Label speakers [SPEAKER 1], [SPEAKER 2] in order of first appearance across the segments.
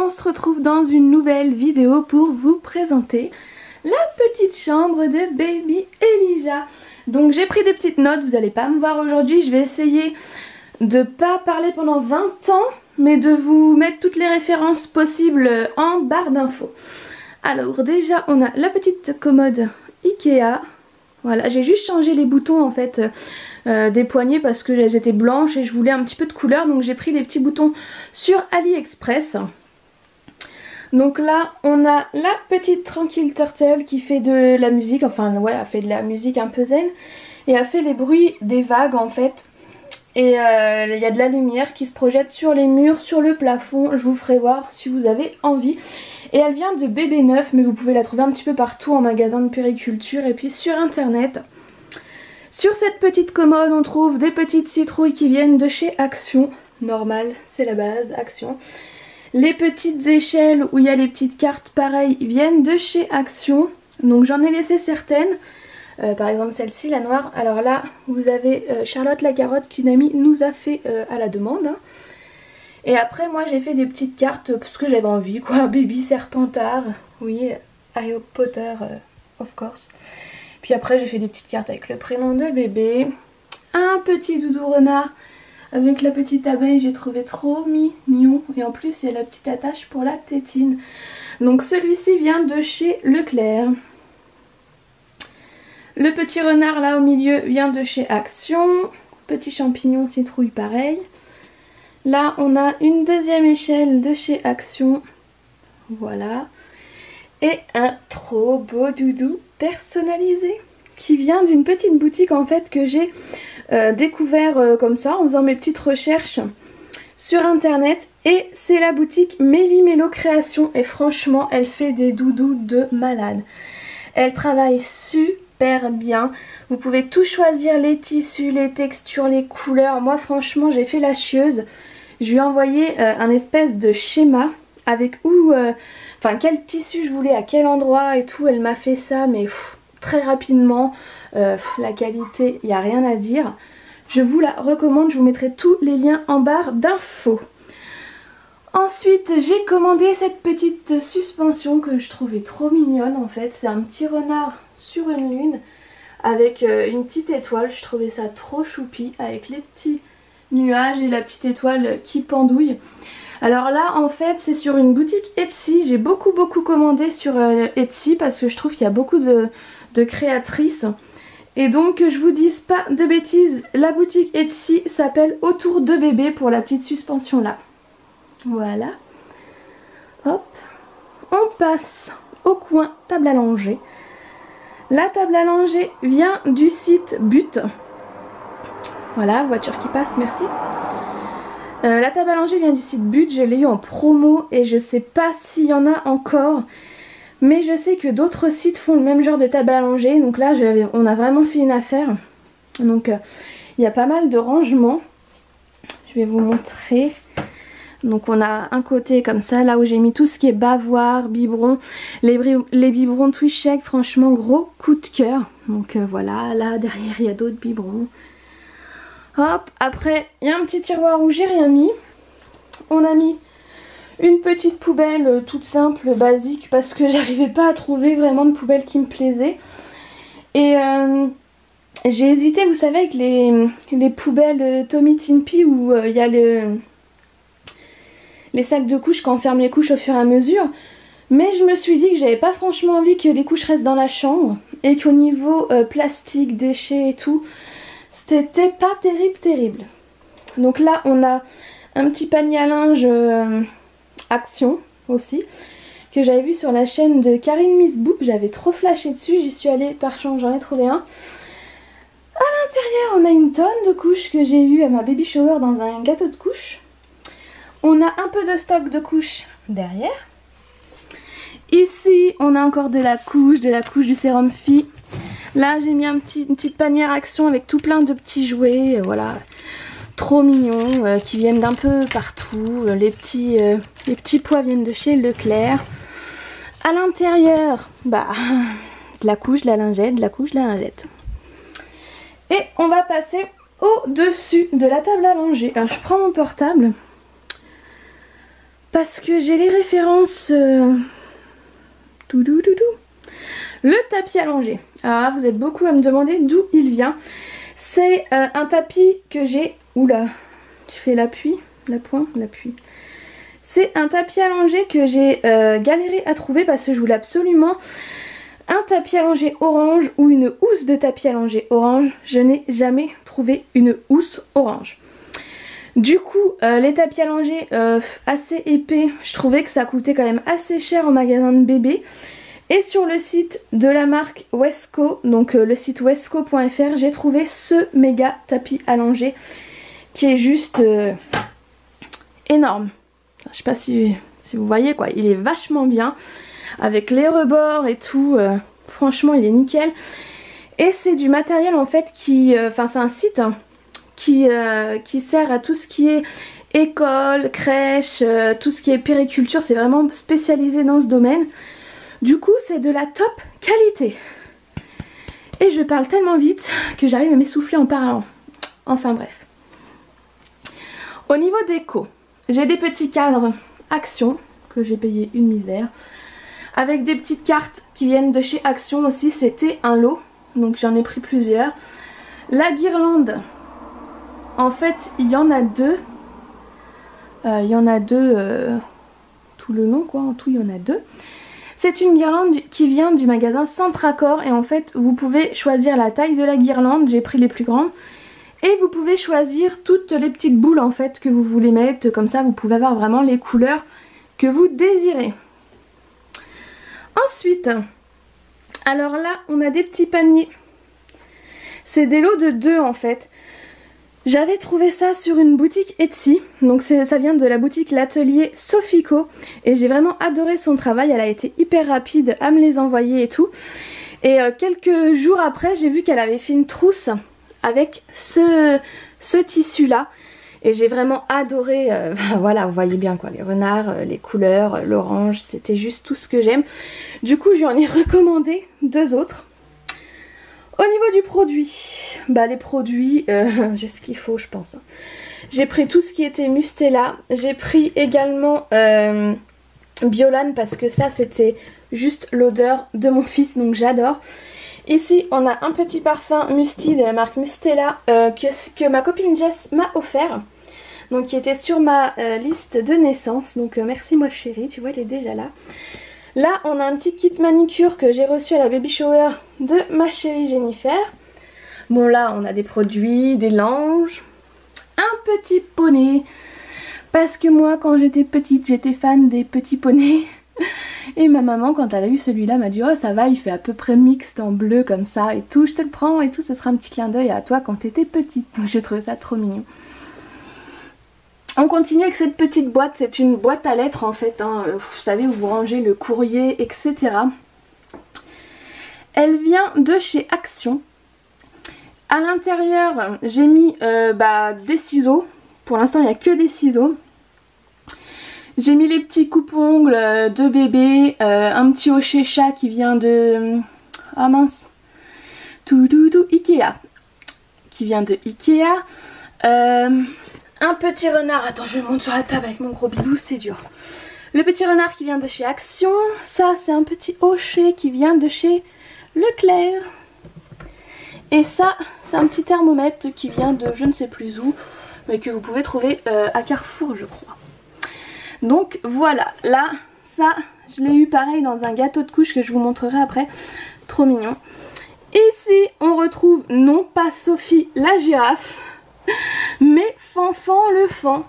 [SPEAKER 1] on se retrouve dans une nouvelle vidéo pour vous présenter la petite chambre de Baby Elijah. Donc j'ai pris des petites notes, vous n'allez pas me voir aujourd'hui, je vais essayer de pas parler pendant 20 ans, mais de vous mettre toutes les références possibles en barre d'infos. Alors déjà on a la petite commode Ikea. Voilà, j'ai juste changé les boutons en fait des poignées parce que elles étaient blanches et je voulais un petit peu de couleur, donc j'ai pris les petits boutons sur AliExpress. Donc là on a la petite Tranquille Turtle qui fait de la musique, enfin ouais, elle fait de la musique un peu zen et elle fait les bruits des vagues en fait. Et il y a de la lumière qui se projette sur les murs, sur le plafond, je vous ferai voir si vous avez envie. Et elle vient de Bébé Neuf, mais vous pouvez la trouver un petit peu partout en magasin de périculture et puis sur internet. Sur cette petite commode on trouve des petites citrouilles qui viennent de chez Action, normal, c'est la base, Action. Les petites échelles où il y a les petites cartes pareilles viennent de chez Action, donc j'en ai laissé certaines. Par exemple celle-ci, la noire. Alors là vous avez Charlotte la carotte qu'une amie nous a fait à la demande. Et après moi j'ai fait des petites cartes parce que j'avais envie quoi. Baby Serpentard, oui, Harry Potter of course. Puis après j'ai fait des petites cartes avec le prénom de bébé. Un petit doudou renard avec la petite abeille, j'ai trouvé trop mignon. Et en plus il y a la petite attache pour la tétine. Donc celui-ci vient de chez Leclerc. Le petit renard là au milieu vient de chez Action. Petit champignon citrouille pareil. Là on a une deuxième échelle de chez Action. Voilà. Et un trop beau doudou personnalisé qui vient d'une petite boutique en fait que j'ai découvert comme ça en faisant mes petites recherches sur internet. Et c'est la boutique Méli Mélo Création. Et franchement elle fait des doudous de malade. Elle travaille super bien, vous pouvez tout choisir, les tissus, les textures, les couleurs. Moi franchement j'ai fait la chieuse, je lui ai envoyé un espèce de schéma avec enfin quel tissu je voulais, à quel endroit et tout. Elle m'a fait ça mais très rapidement, la qualité il n'y a rien à dire. Je vous la recommande, je vous mettrai tous les liens en barre d'infos. Ensuite j'ai commandé cette petite suspension que je trouvais trop mignonne en fait. C'est un petit renard sur une lune avec une petite étoile. Je trouvais ça trop choupi avec les petits nuages et la petite étoile qui pendouille. Alors là en fait c'est sur une boutique Etsy. J'ai beaucoup commandé sur Etsy parce que je trouve qu'il y a beaucoup de créatrices. Et donc que je vous dise pas de bêtises, la boutique Etsy s'appelle Autour de bébé pour la petite suspension là. Voilà. Hop. On passe au coin table à langer. La table à langer vient du site But. Voilà, voiture qui passe, merci. La table à langer vient du site But, je l'ai eu en promo et je sais pas s'il y en a encore. Mais je sais que d'autres sites font le même genre de table à langer. Donc là, on a vraiment fait une affaire. Donc il y a pas mal de rangements. Je vais vous montrer. Donc on a un côté comme ça, là où j'ai mis tout ce qui est bavoir, biberon, les biberons Twishek, franchement gros coup de cœur. Donc voilà, là derrière il y a d'autres biberons. Hop, après il y a un petit tiroir où j'ai rien mis. On a mis une petite poubelle toute simple, basique, parce que j'arrivais pas à trouver vraiment de poubelle qui me plaisait. Et j'ai hésité, vous savez, avec les poubelles Tommy Timpy où il y a les sacs de couches quand on ferme les couches au fur et à mesure. Mais je me suis dit que j'avais pas franchement envie que les couches restent dans la chambre et qu'au niveau plastique, déchets et tout, c'était pas terrible. Donc là on a un petit panier à linge Action aussi que j'avais vu sur la chaîne de Karine Miss Boop. J'avais trop flashé dessus, j'y suis allée par chance, j'en ai trouvé un. À l'intérieur on a une tonne de couches que j'ai eu à ma baby shower dans un gâteau de couches. On a un peu de stock de couches derrière. Ici on a encore de la couche du sérum fille. Là j'ai mis une petite panière Action avec tout plein de petits jouets, voilà, trop mignons, qui viennent d'un peu partout. Les petits pois viennent de chez Leclerc. À l'intérieur, bah, de la couche, de la lingette, de la couche, de la lingette. Et on va passer au dessus de la table à langer. Alors je prends mon portable parce que j'ai les références. Le tapis allongé. Ah, vous êtes beaucoup à me demander d'où il vient. C'est un tapis que j'ai... Oula, tu fais l'appui, l'appui. C'est un tapis allongé que j'ai galéré à trouver parce que je voulais absolument un tapis allongé orange ou une housse de tapis allongé orange. Je n'ai jamais trouvé une housse orange. Du coup, les tapis allongés assez épais, je trouvais que ça coûtait quand même assez cher au magasin de bébé. Et sur le site de la marque Wesco, donc le site wesco.fr, j'ai trouvé ce méga tapis allongé qui est juste énorme. Enfin, je sais pas si vous voyez quoi, il est vachement bien avec les rebords et tout. Franchement, il est nickel. Et c'est du matériel en fait qui... Enfin, c'est un site hein, qui sert à tout ce qui est école, crèche, tout ce qui est périculture. C'est vraiment spécialisé dans ce domaine. Du coup, c'est de la top qualité. Et je parle tellement vite que j'arrive à m'essouffler en parlant. Enfin bref. Au niveau déco, j'ai des petits cadres Action que j'ai payé une misère. Avec des petites cartes qui viennent de chez Action aussi. C'était un lot. Donc j'en ai pris plusieurs. La guirlande, en fait, il y en a deux. Tout le long quoi. En tout, il y en a deux. C'est une guirlande qui vient du magasin Centracor et en fait vous pouvez choisir la taille de la guirlande, j'ai pris les plus grandes. Et vous pouvez choisir toutes les petites boules en fait que vous voulez mettre, comme ça vous pouvez avoir vraiment les couleurs que vous désirez. Ensuite, alors là on a des petits paniers. C'est des lots de 2 en fait. J'avais trouvé ça sur une boutique Etsy, donc ça vient de la boutique L'Atelier Sofico et j'ai vraiment adoré son travail, elle a été hyper rapide à me les envoyer et tout. Et quelques jours après j'ai vu qu'elle avait fait une trousse avec ce tissu là et j'ai vraiment adoré, voilà vous voyez bien quoi, les renards, les couleurs, l'orange, c'était juste tout ce que j'aime. Du coup je lui en ai recommandé 2 autres. Au niveau du produit, les produits, j'ai ce qu'il faut je pense. J'ai pris tout ce qui était Mustela, j'ai pris également Biolan parce que ça c'était juste l'odeur de mon fils donc j'adore. Ici on a un petit parfum Musti de la marque Mustela que ma copine Jess m'a offert. Donc qui était sur ma liste de naissance, donc merci moi chérie, tu vois il est déjà là. Là on a un petit kit manicure que j'ai reçu à la baby shower de ma chérie Jennifer. Bon là on a des produits, des langes, un petit poney. Parce que moi quand j'étais petite j'étais fan des petits poneys. Et ma maman quand elle a eu celui-là m'a dit oh ça va il fait à peu près mixte en bleu comme ça et tout. Je te le prends et tout, ça sera un petit clin d'œil à toi quand t'étais petite. Donc j'ai trouvé ça trop mignon. On continue avec cette petite boîte, c'est une boîte à lettres en fait, hein. Vous savez où vous rangez le courrier, etc. Elle vient de chez Action. À l'intérieur, j'ai mis des ciseaux. Pour l'instant, il n'y a que des ciseaux. J'ai mis les petits coupe-ongles de bébé, un petit hochet chat qui vient de... Ah mince, Ikea. Qui vient de Ikea. Un petit renard, attends je monte sur la table avec mon gros bisou, c'est dur. Le petit renard qui vient de chez Action. Ça c'est un petit hochet qui vient de chez Leclerc. Et ça c'est un petit thermomètre qui vient de je ne sais plus où, mais que vous pouvez trouver à Carrefour je crois. Donc voilà, là ça je l'ai eu pareil dans un gâteau de couche que je vous montrerai après, trop mignon. Ici on retrouve non pas Sophie la girafe, mais Fanfan le fan.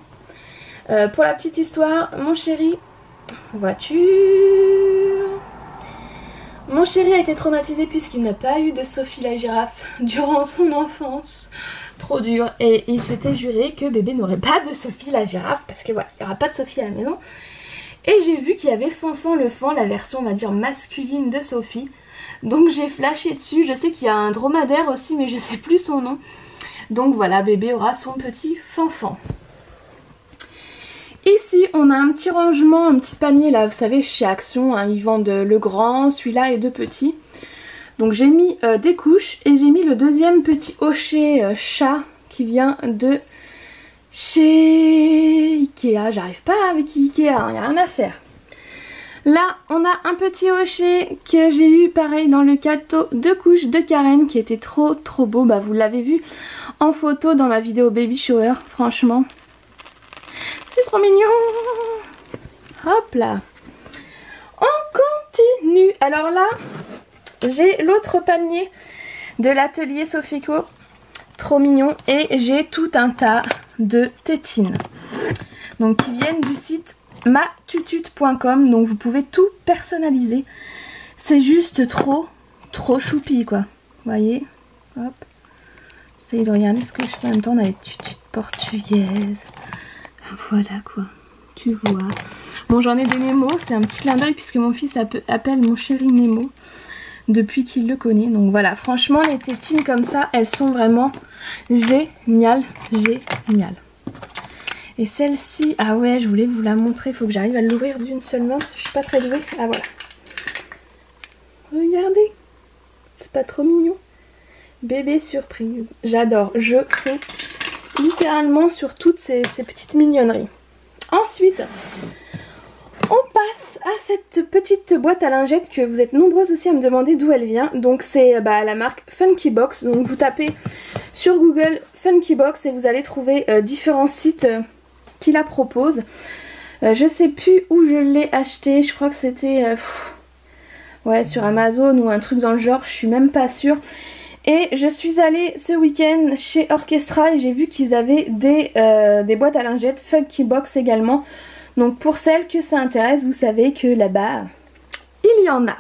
[SPEAKER 1] Pour la petite histoire, mon chéri, voiture, mon chéri a été traumatisé puisqu'il n'a pas eu de Sophie la girafe durant son enfance. Trop dur. Et il s'était juré que bébé n'aurait pas de Sophie la girafe parce que voilà, il n'y aura pas de Sophie à la maison. Et j'ai vu qu'il y avait Fanfan le fan, la version on va dire masculine de Sophie. Donc j'ai flashé dessus. Je sais qu'il y a un dromadaire aussi mais je sais plus son nom. Donc voilà, bébé aura son petit Fanfan. Ici on a un petit rangement, un petit panier là, vous savez chez Action, hein, ils vendent le grand, celui-là et 2 petits. Donc j'ai mis des couches et j'ai mis le deuxième petit hochet chat qui vient de chez Ikea. J'arrive pas avec Ikea, hein, y a rien à faire. Là, on a un petit hochet que j'ai eu pareil dans le cadeau de couches de Karen qui était trop beau. Bah, vous l'avez vu en photo dans ma vidéo baby shower, franchement. C'est trop mignon. Hop là. On continue. Alors là, j'ai l'autre panier de l'atelier Sophico. Trop mignon. Et j'ai tout un tas de tétines. Donc qui viennent du site matutute.com, donc vous pouvez tout personnaliser. C'est juste trop choupi quoi. Vous voyez, hop. J'essaye de regarder ce que je fais en même temps. On a les tututes portugaises. Voilà quoi, tu vois. Bon, j'en ai des Nemo, c'est un petit clin d'œil puisque mon fils appelle mon chéri Nemo depuis qu'il le connaît. Donc voilà, franchement les tétines comme ça, elles sont vraiment géniales. Et celle-ci, ah ouais, je voulais vous la montrer. Il faut que j'arrive à l'ouvrir d'une seule main parce que je suis pas très douée. Ah voilà. Regardez. C'est pas trop mignon. Bébé surprise. J'adore. Je fais littéralement sur toutes ces petites mignonneries. Ensuite, on passe à cette petite boîte à lingettes que vous êtes nombreuses aussi à me demander d'où elle vient. Donc c'est la marque Funky Box. Donc vous tapez sur Google Funky Box et vous allez trouver différents sites qui la propose. Je sais plus où je l'ai acheté, je crois que c'était ouais, sur Amazon ou un truc dans le genre, je suis même pas sûre. Et je suis allée ce week-end chez Orchestra et j'ai vu qu'ils avaient des boîtes à lingettes Funky Box également. Donc pour celles que ça intéresse, vous savez que là-bas, il y en a.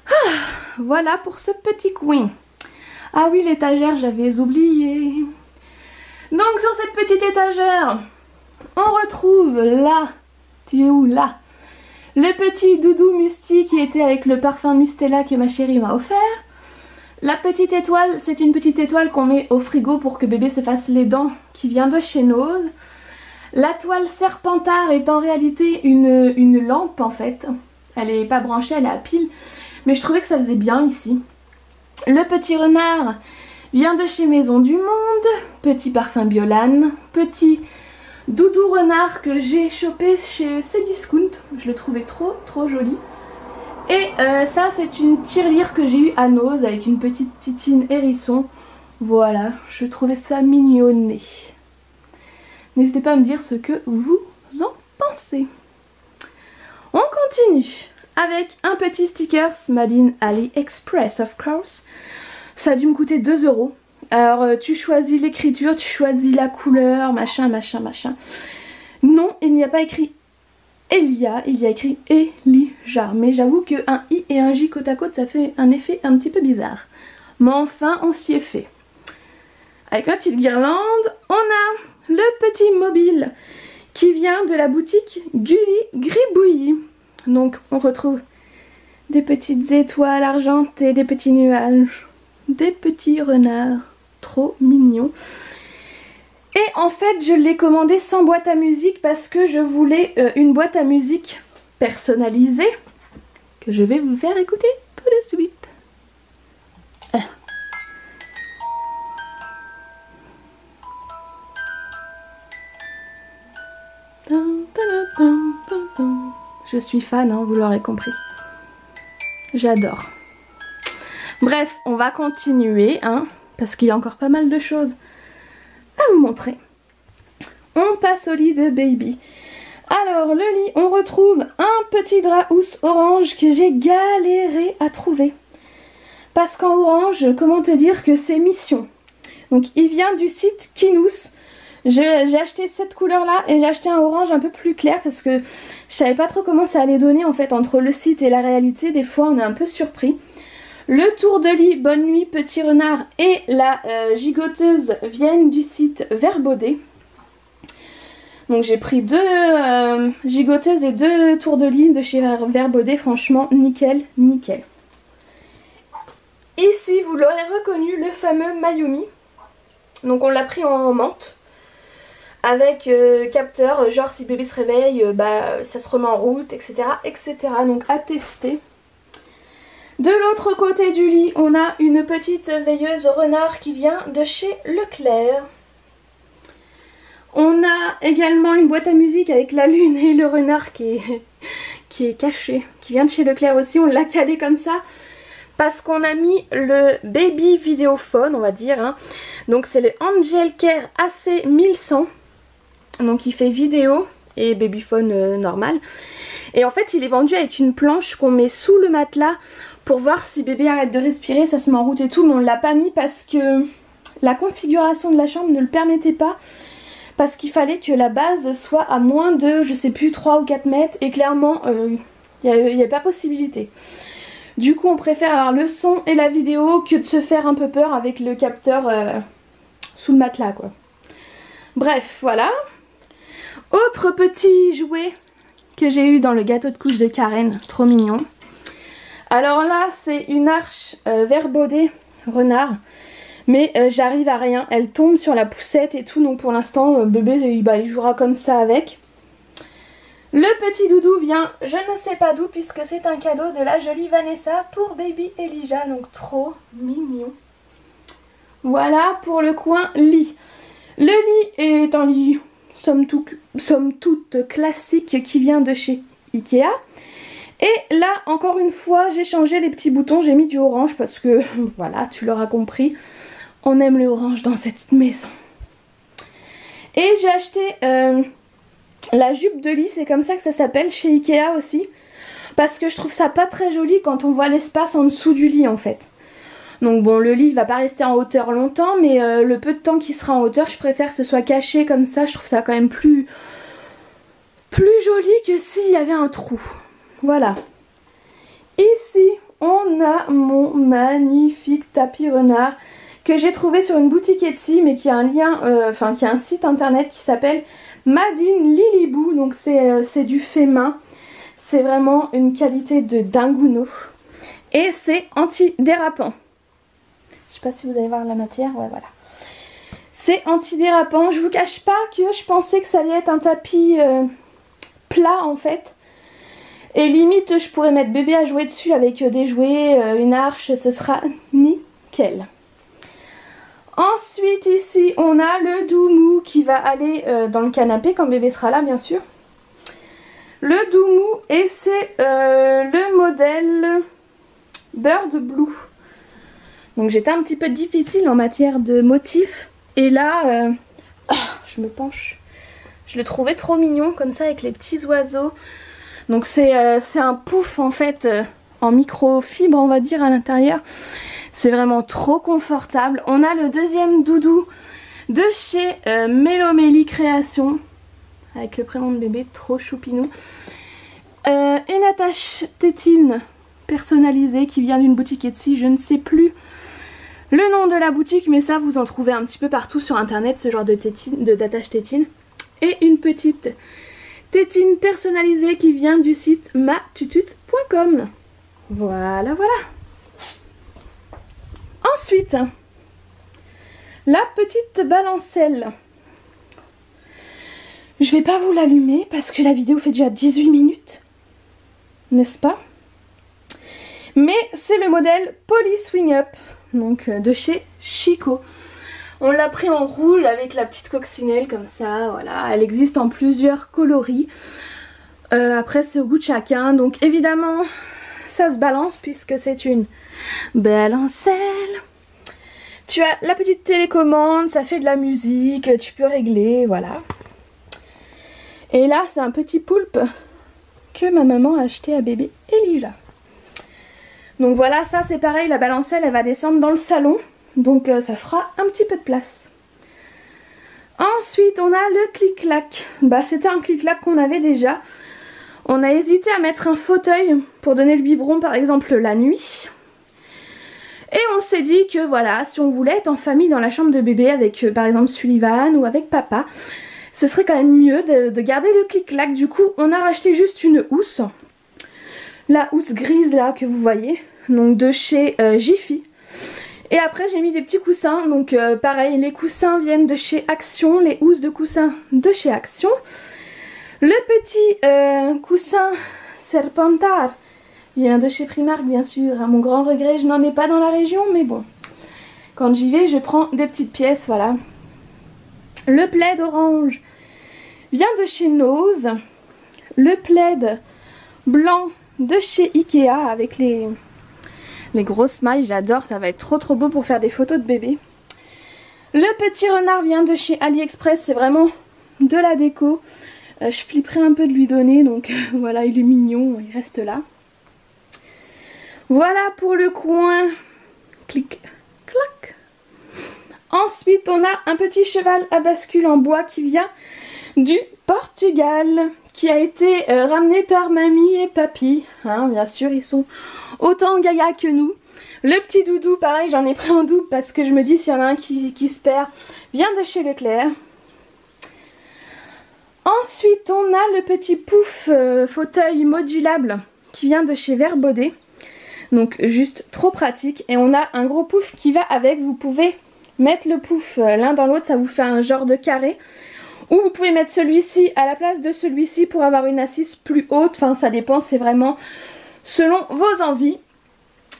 [SPEAKER 1] Ah, voilà pour ce petit coin. Ah oui, l'étagère, j'avais oublié. Donc sur cette petite étagère, on retrouve là, tu es où là, le petit doudou Musti qui était avec le parfum Mustela que ma chérie m'a offert. La petite étoile, c'est une petite étoile qu'on met au frigo pour que bébé se fasse les dents qui vient de chez Nose. La toile Serpentard est en réalité une lampe en fait. Elle n'est pas branchée, elle est à pile. Mais je trouvais que ça faisait bien ici. Le petit renard vient de chez Maison du Monde. Petit parfum Biolane. Petit doudou renard que j'ai chopé chez Cdiscount. Je le trouvais trop joli. Et ça c'est une tirelire que j'ai eue à Nose avec une petite titine hérisson. Voilà, je trouvais ça mignonné. N'hésitez pas à me dire ce que vous en pensez. On continue avec un petit stickers made in AliExpress of course. Ça a dû me coûter 2 €. Alors tu choisis l'écriture, tu choisis la couleur, machin. Non, il n'y a pas écrit Elia, il y a écrit Elijah. Mais j'avoue qu'un I et un J côte à côte, ça fait un effet un petit peu bizarre. Mais enfin, on s'y est fait. Avec ma petite guirlande, on a le petit mobile qui vient de la boutique Gulli Gribouillis. Donc on retrouve des petites étoiles argentées, des petits nuages, des petits renards, trop mignons. Et en fait je l'ai commandé sans boîte à musique parce que je voulais une boîte à musique personnalisée que je vais vous faire écouter tout de suite. Je suis fan, hein, vous l'aurez compris. J'adore. Bref, on va continuer, hein, parce qu'il y a encore pas mal de choses à vous montrer. On passe au lit de baby. Alors, le lit, on retrouve un petit drap housse orange que j'ai galéré à trouver. Parce qu'en orange, comment te dire que c'est mission. Donc, il vient du site Kinous. J'ai acheté cette couleur là et j'ai acheté un orange un peu plus clair parce que je savais pas trop comment ça allait donner en fait entre le site et la réalité. Des fois on est un peu surpris. Le tour de lit Bonne Nuit Petit Renard et la gigoteuse viennent du site Verbaudet. Donc j'ai pris 2 gigoteuses et 2 tours de lit de chez Verbaudet. Franchement nickel. Ici vous l'aurez reconnu, le fameux Mayumi. Donc on l'a pris en menthe. Avec capteur, genre si bébé se réveille, ça se remet en route, etc. Donc à tester. De l'autre côté du lit, on a une petite veilleuse renard qui vient de chez Leclerc. On a également une boîte à musique avec la lune et le renard qui est caché, qui vient de chez Leclerc aussi. On l'a calé comme ça parce qu'on a mis le baby vidéophone, on va dire, hein. Donc c'est le Angelcare AC 1100. Donc il fait vidéo et babyphone normal. Et en fait il est vendu avec une planche qu'on met sous le matelas pour voir si bébé arrête de respirer, ça se met en route et tout. Mais on l'a pas mis parce que la configuration de la chambre ne le permettait pas. Parce qu'il fallait que la base soit à moins de, je sais plus, 3 ou 4 mètres. Et clairement, il n'y a pas possibilité. Du coup, on préfère avoir le son et la vidéo que de se faire un peu peur avec le capteur sous le matelas, quoi. Bref, voilà. Autre petit jouet que j'ai eu dans le gâteau de couche de Karen. Trop mignon. Alors là, c'est une arche verbaudée renard. Mais j'arrive à rien, elle tombe sur la poussette et tout, donc pour l'instant bébé il jouera comme ça avec. Le petit doudou vient je ne sais pas d'où puisque c'est un cadeau de la jolie Vanessa pour baby Elijah, donc trop mignon. Voilà pour le coin lit. Le lit est un lit somme toute classique qui vient de chez Ikea. Et là encore une fois j'ai changé les petits boutons, j'ai mis du orange parce que voilà, tu l'auras compris. On aime le orange dans cette maison. Et j'ai acheté la jupe de lit, c'est comme ça que ça s'appelle, chez Ikea aussi. Parce que je trouve ça pas très joli quand on voit l'espace en dessous du lit en fait. Donc bon, le lit il va pas rester en hauteur longtemps, mais le peu de temps qu'il sera en hauteur, je préfère que ce soit caché comme ça. Je trouve ça quand même plus joli que s'il y avait un trou. Voilà. Ici, on a mon magnifique tapis renard que j'ai trouvé sur une boutique Etsy, mais qui a un lien, qui a un site internet qui s'appelle Made in Lilibou, donc c'est du fait main, c'est vraiment une qualité de dingouno, et c'est antidérapant. Je sais pas si vous allez voir la matière, ouais voilà. C'est antidérapant, je vous cache pas que je pensais que ça allait être un tapis plat en fait, et limite je pourrais mettre bébé à jouer dessus avec des jouets, une arche, ce sera nickel. Ensuite ici on a le Doumou qui va aller dans le canapé quand bébé sera là bien sûr. Le Doumou et c'est le modèle Bird Blue. Donc j'étais un petit peu difficile en matière de motifs. Et là, je me penche. Je le trouvais trop mignon comme ça avec les petits oiseaux. Donc c'est un pouf en fait en microfibre on va dire à l'intérieur. C'est vraiment trop confortable. On a le deuxième doudou de chez Mélomélie Création. Avec le prénom de bébé, trop choupinou. Une attache tétine personnalisée qui vient d'une boutique Etsy. Je ne sais plus le nom de la boutique, mais ça vous en trouvez un petit peu partout sur internet, ce genre d'attache tétine. Et une petite tétine personnalisée qui vient du site matutut.com. Voilà, voilà. Ensuite, la petite balancelle. Je vais pas vous l'allumer parce que la vidéo fait déjà 18 minutes. N'est-ce pas? Mais c'est le modèle Poly Swing Up, donc de chez Chico. On l'a pris en rouge avec la petite coccinelle comme ça, voilà. Elle existe en plusieurs coloris. Après c'est au goût de chacun, donc évidemment ça se balance puisque c'est une balancelle. Tu as la petite télécommande, ça fait de la musique, tu peux régler, voilà. Et là c'est un petit poulpe que ma maman a acheté à bébé Elijah. Donc voilà, ça c'est pareil, la balancelle elle va descendre dans le salon, donc ça fera un petit peu de place. Ensuite on a le clic-clac. Bah c'était un clic-clac qu'on avait déjà. On a hésité à mettre un fauteuil pour donner le biberon par exemple la nuit. Et on s'est dit que voilà, si on voulait être en famille dans la chambre de bébé avec par exemple Sullivan ou avec papa, ce serait quand même mieux de garder le clic-clac. Du coup on a racheté juste une housse. La housse grise là que vous voyez, donc de chez Jiffy. Et après j'ai mis des petits coussins, donc pareil les coussins viennent de chez Action, les housses de coussins de chez Action. Le petit coussin Serpentard vient de chez Primark bien sûr, à mon grand regret je n'en ai pas dans la région mais bon. Quand j'y vais je prends des petites pièces, voilà. Le plaid orange vient de chez Nose. Le plaid blanc de chez Ikea avec les grosses mailles, j'adore, ça va être trop beau pour faire des photos de bébé. Le petit renard vient de chez AliExpress, c'est vraiment de la déco. Je flipperais un peu de lui donner, donc voilà, il est mignon, il reste là. Voilà pour le coin. Clic, clac. Ensuite, on a un petit cheval à bascule en bois qui vient du Portugal, qui a été ramené par mamie et papy. Hein, bien sûr, ils sont autant gaga que nous. Le petit doudou, pareil, j'en ai pris en double parce que je me dis s'il y en a un qui se perd, vient de chez Leclerc. Ensuite, on a le petit pouf fauteuil modulable qui vient de chez Verbaudet. Donc juste trop pratique. Et on a un gros pouf qui va avec. Vous pouvez mettre le pouf l'un dans l'autre, ça vous fait un genre de carré. Ou vous pouvez mettre celui-ci à la place de celui-ci pour avoir une assise plus haute. Enfin, ça dépend, c'est vraiment selon vos envies.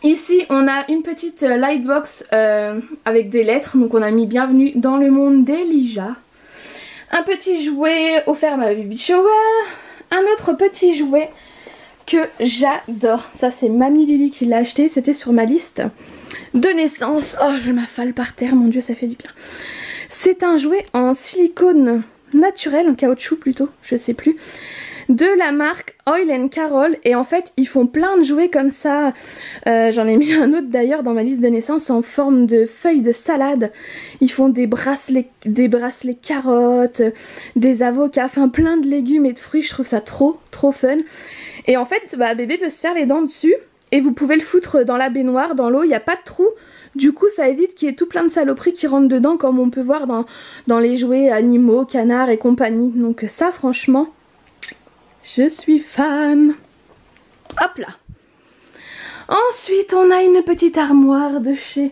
[SPEAKER 1] Ici, on a une petite lightbox avec des lettres. Donc on a mis bienvenue dans le monde d'Elijah. Un petit jouet offert à ma baby shower. Un autre petit jouet que j'adore. Ça, c'est Mamie Lily qui l'a acheté. C'était sur ma liste de naissance. Oh, je m'affale par terre. Mon Dieu, ça fait du bien. C'est un jouet en silicone naturel, en caoutchouc plutôt, je sais plus, de la marque Oil & Carol. Et en fait, ils font plein de jouets comme ça. J'en ai mis un autre d'ailleurs dans ma liste de naissance en forme de feuilles de salade. Ils font des bracelets carottes, des avocats, enfin plein de légumes et de fruits. Je trouve ça trop fun. Et en fait, bah, bébé peut se faire les dents dessus. Et vous pouvez le foutre dans la baignoire, dans l'eau, il n'y a pas de trou. Du coup, ça évite qu'il y ait tout plein de saloperies qui rentrent dedans, comme on peut voir dans les jouets animaux, canards et compagnie. Donc ça, franchement, je suis fan. Hop là. Ensuite, on a une petite armoire de chez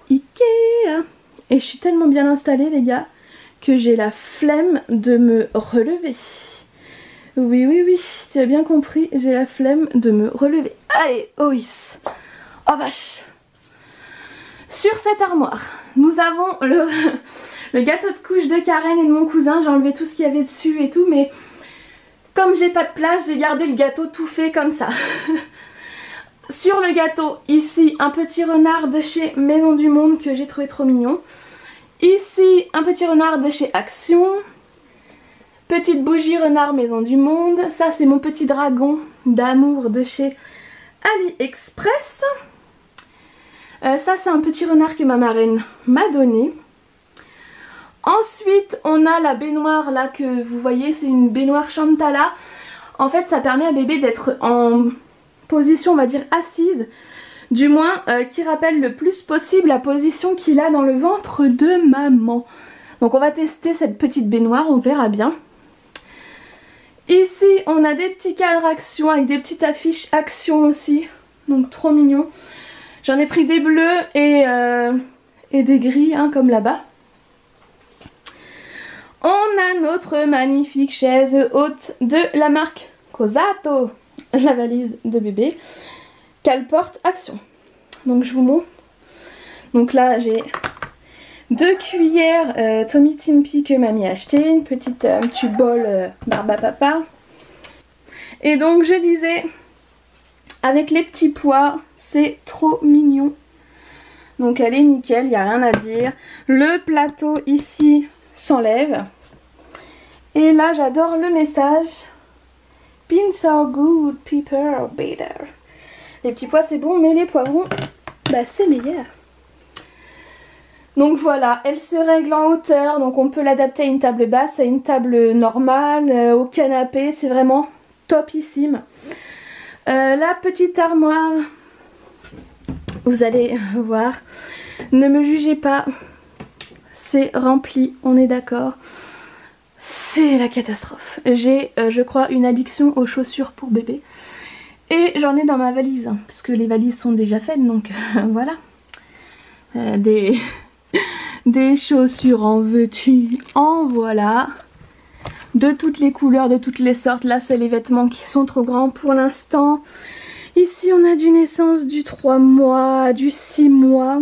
[SPEAKER 1] Ikea. Et je suis tellement bien installée, les gars, que j'ai la flemme de me relever. Oui, tu as bien compris, j'ai la flemme de me relever. Allez, ois. Oh vache. Sur cette armoire, nous avons le gâteau de couche de Karen et de mon cousin. J'ai enlevé tout ce qu'il y avait dessus et tout, mais comme j'ai pas de place, j'ai gardé le gâteau tout fait comme ça. Sur le gâteau, ici, un petit renard de chez Maison du Monde que j'ai trouvé trop mignon. Ici, un petit renard de chez Action. Petite bougie renard Maison du Monde. Ça, c'est mon petit dragon d'amour de chez AliExpress. Ça, c'est un petit renard que ma marraine m'a donné. Ensuite, on a la baignoire là que vous voyez, c'est une baignoire Chantala. En fait, ça permet à bébé d'être en position, on va dire, assise. Du moins, qui rappelle le plus possible la position qu'il a dans le ventre de maman. Donc on va tester cette petite baignoire, on verra bien. Ici, on a des petits cadres Action avec des petites affiches Action aussi. Donc trop mignon. J'en ai pris des bleus et des gris, hein, comme là-bas. On a notre magnifique chaise haute de la marque Cosato, la valise de bébé, qu'elle porte Action. Donc je vous montre. Donc là, j'ai 2 cuillères Tommy Timpy que mamie a acheté, une petite un petit bol Barba Papa. Et donc je disais, avec les petits pois, c'est trop mignon. Donc elle est nickel, il n'y a rien à dire. Le plateau ici s'enlève. Et là j'adore le message. Beans are good, pepper are better. Les petits pois c'est bon, mais les poivrons, bah c'est meilleur. Donc voilà, elle se règle en hauteur, donc on peut l'adapter à une table basse, à une table normale, au canapé, c'est vraiment topissime. La petite armoire, vous allez voir, ne me jugez pas, c'est rempli, on est d'accord. C'est la catastrophe. J'ai, je crois, une addiction aux chaussures pour bébé. Et j'en ai dans ma valise, hein, parce que les valises sont déjà faites, donc voilà. Des chaussures en veux-tu, en voilà. De toutes les couleurs, de toutes les sortes. Là, c'est les vêtements qui sont trop grands pour l'instant. Ici, on a du naissance, du 3 mois, du 6 mois.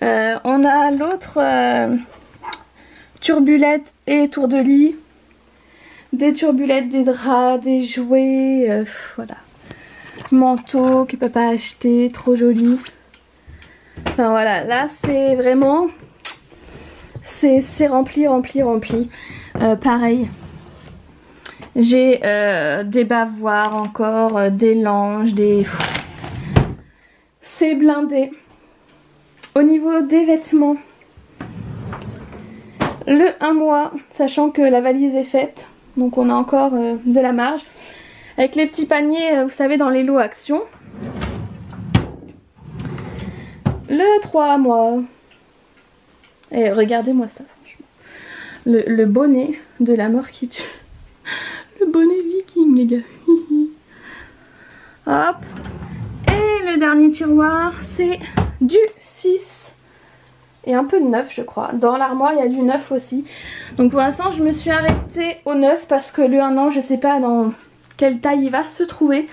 [SPEAKER 1] On a l'autre turbulette et tour de lit. des turbulettes, des draps, des jouets, voilà. Manteau que papa a acheté, trop joli. Enfin voilà, là c'est vraiment... C'est rempli, rempli, rempli. Pareil. J'ai des bavoirs encore, des langes, des... C'est blindé. Au niveau des vêtements, le 1 mois, sachant que la valise est faite, donc on a encore de la marge. Avec les petits paniers, vous savez, dans les lots Action. Le 3 mois. Et regardez-moi ça, franchement. Le bonnet de la mort qui tue. Le bonnet viking, les gars. Hop. Et le dernier tiroir, c'est du 6 et un peu de 9, je crois. Dans l'armoire, il y a du 9 aussi. Donc pour l'instant, je me suis arrêtée au 9 parce que le 1 an, je sais pas dans quelle taille il va se trouver.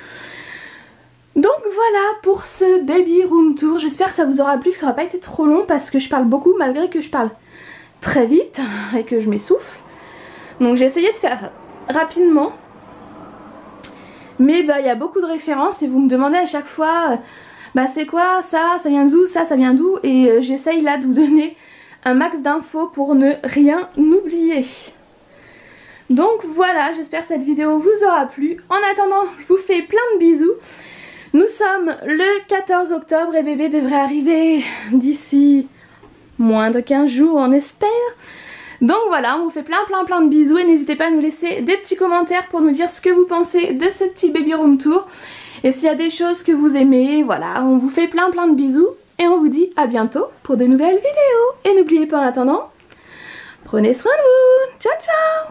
[SPEAKER 1] Donc voilà pour ce baby room tour. J'espère que ça vous aura plu, que ça n'aura pas été trop long parce que je parle beaucoup malgré que je parle très vite et que je m'essouffle. Donc j'ai essayé de faire rapidement. Mais bah il y a beaucoup de références et vous me demandez à chaque fois bah c'est quoi ça, ça vient d'où, ça vient d'où, et j'essaye là de vous donner un max d'infos pour ne rien oublier. Donc voilà, j'espère que cette vidéo vous aura plu. En attendant, je vous fais plein de bisous. Nous sommes le 14 octobre et bébé devrait arriver d'ici moins de 15 jours, on espère. Donc voilà, on vous fait plein de bisous et n'hésitez pas à nous laisser des petits commentaires pour nous dire ce que vous pensez de ce petit baby room tour. Et s'il y a des choses que vous aimez, voilà, on vous fait plein de bisous. Et on vous dit à bientôt pour de nouvelles vidéos. Et n'oubliez pas en attendant, prenez soin de vous. Ciao ciao.